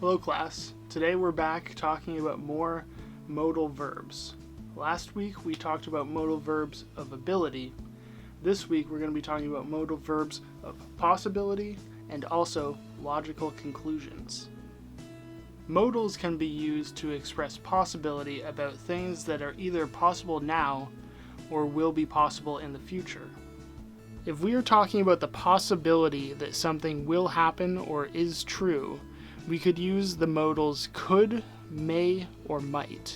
Hello class. Today we're back talking about more modal verbs. Last week we talked about modal verbs of ability. This week we're going to be talking about modal verbs of possibility and also logical conclusions. Modals can be used to express possibility about things that are either possible now or will be possible in the future. If we are talking about the possibility that something will happen or is true, we could use the modals could, may, or might.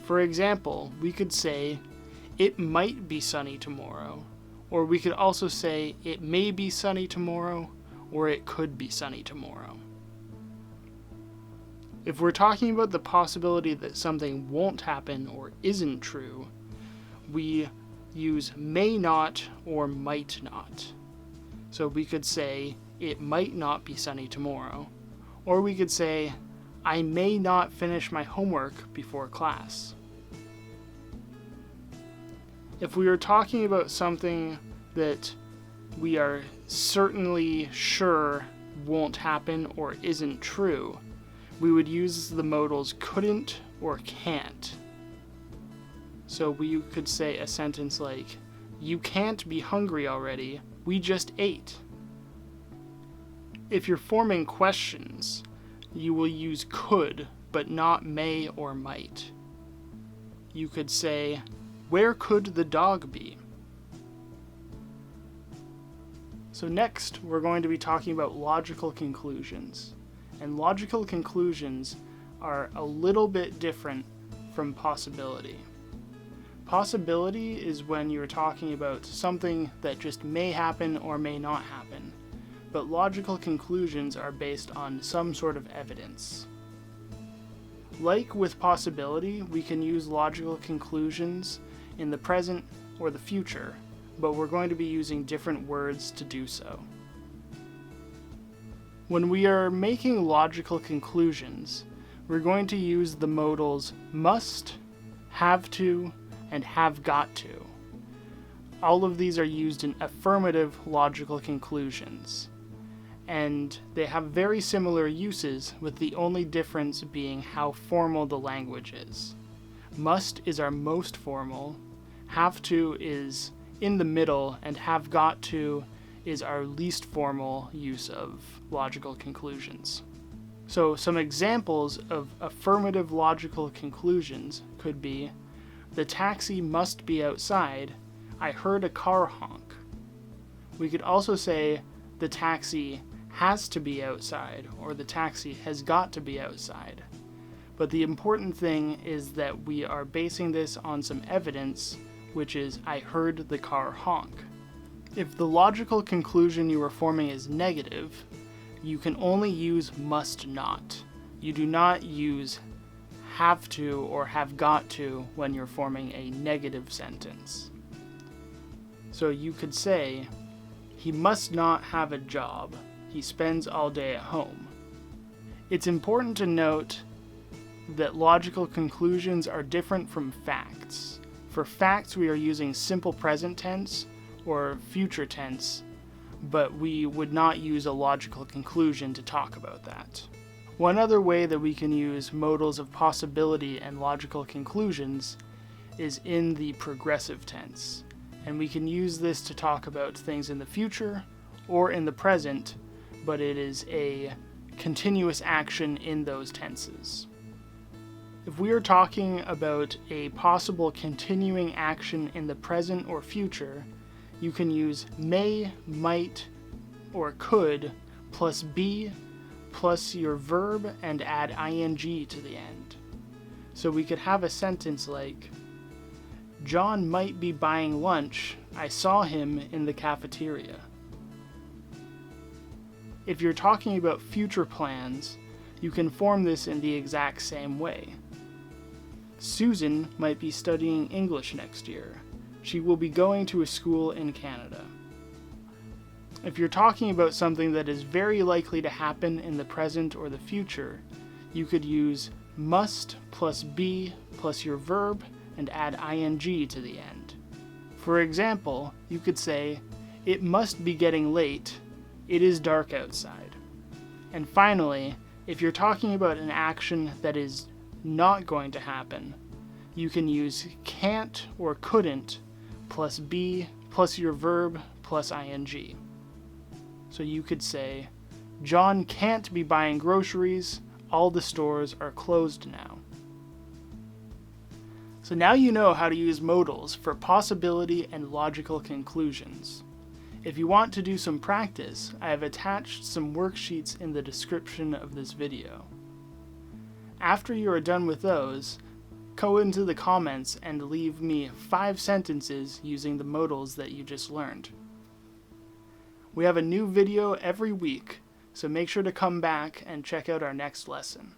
For example, we could say, it might be sunny tomorrow, or we could also say, it may be sunny tomorrow, or it could be sunny tomorrow. If we're talking about the possibility that something won't happen or isn't true, we use may not or might not. So we could say, it might not be sunny tomorrow. Or we could say, I may not finish my homework before class. If we are talking about something that we are certainly sure won't happen or isn't true, we would use the modals couldn't or can't. So we could say a sentence like, you can't be hungry already, we just ate. If you're forming questions, you will use could, but not may or might. You could say, where could the dog be? So next, we're going to be talking about logical conclusions. And logical conclusions are a little bit different from possibility. Possibility is when you're talking about something that just may happen or may not happen, but logical conclusions are based on some sort of evidence. Like with possibility, we can use logical conclusions in the present or the future, but we're going to be using different words to do so. When we are making logical conclusions, we're going to use the modals must, have to, and have got to. All of these are used in affirmative logical conclusions, and they have very similar uses, with the only difference being how formal the language is. Must is our most formal, have to is in the middle, and have got to is our least formal use of logical conclusions. So some examples of affirmative logical conclusions could be, the taxi must be outside. I heard a car honk. We could also say the taxi has to be outside, or the taxi has got to be outside. But the important thing is that we are basing this on some evidence, which is I heard the car honk. If the logical conclusion you are forming is negative, you can only use must not. You do not use have to or have got to when you're forming a negative sentence. So you could say, he must not have a job. He spends all day at home. It's important to note that logical conclusions are different from facts. For facts, we are using simple present tense or future tense, but we would not use a logical conclusion to talk about that. One other way that we can use modals of possibility and logical conclusions is in the progressive tense, and we can use this to talk about things in the future or in the present, but it is a continuous action in those tenses. If we are talking about a possible continuing action in the present or future, you can use may, might, or could plus be plus your verb and add ing to the end. So we could have a sentence like, John might be buying lunch. I saw him in the cafeteria. If you're talking about future plans, you can form this in the exact same way. Susan might be studying English next year. She will be going to a school in Canada. If you're talking about something that is very likely to happen in the present or the future, you could use must plus be plus your verb and add ing to the end. For example, you could say, it must be getting late. It is dark outside. And finally, If you're talking about an action that is not going to happen, you can use can't or couldn't plus be plus your verb plus ing. So you could say, John can't be buying groceries, all the stores are closed now. So now you know how to use modals for possibility and logical conclusions. If you want to do some practice, I have attached some worksheets in the description of this video. After you are done with those, go into the comments and leave me 5 sentences using the modals that you just learned. We have a new video every week, so make sure to come back and check out our next lesson.